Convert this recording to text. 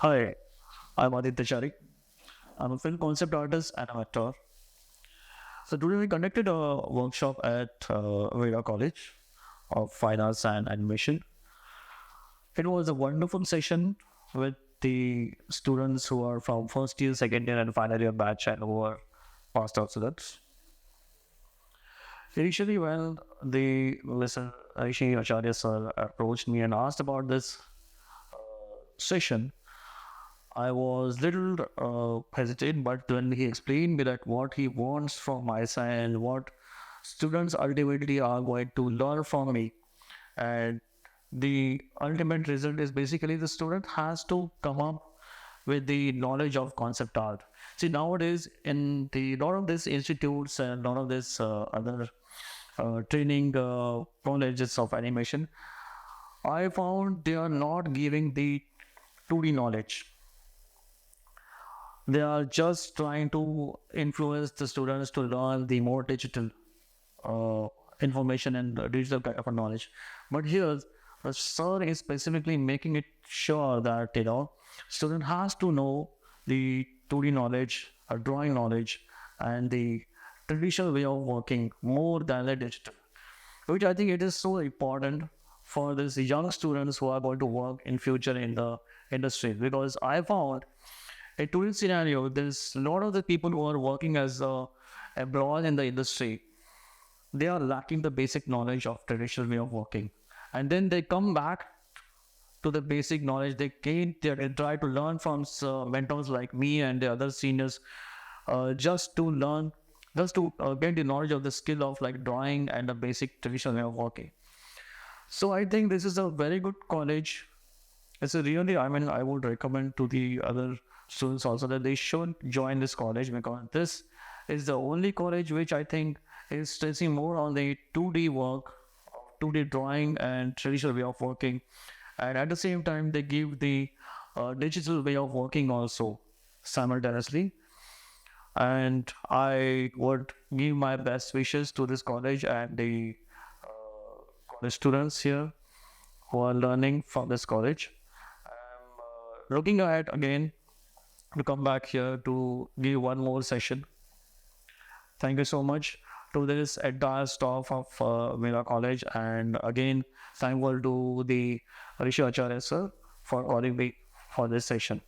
Hi, I'm Aditya Chari. I'm a film concept artist and I'm an actor. So today we conducted a workshop at VEDA College of Fine Arts and Animation. It was a wonderful session with the students who are from first year, second year, and final year batch and who are passed out students. Initially, when the listener Rishi Acharya sir approached me and asked about this session, I was little hesitant, but when he explained me that what he wants from my side and what students ultimately are going to learn from me, and the ultimate result is basically the student has to come up with the knowledge of concept art. See, nowadays in the lot of these institutes and lot of this other training colleges of animation, I found they are not giving the 2D knowledge. They are just trying to influence the students to learn the more digital uh, information and digital kind of a knowledge. But here, the sir is specifically making it sure that student has to know the 2D knowledge, drawing knowledge, and the traditional way of working more than the digital, which I think it is so important for these young students who are going to work in future in the industry. Because I found in today's scenario, there's a lot of the people who are working as abroad in the industry, they are lacking the basic knowledge of traditional way of working. And then they come back to the basic knowledge. They try to learn from mentors like me and the other seniors just to learn, just to get the knowledge of the skill of like drawing and the basic traditional way of working. So I think this is a very good college. It's a really, I would recommend to the other students also that they should join this college, because this is the only college which I think is stressing more on the 2D work, 2D drawing and traditional way of working. And at the same time, they give the digital way of working also simultaneously. And I would give my best wishes to this college and the college students here who are learning from this college. I'm looking ahead again to come back here to give one more session. Thank you so much to this entire staff of VEDA College, and again thankful to the Rishi Acharya sir for calling me for this session.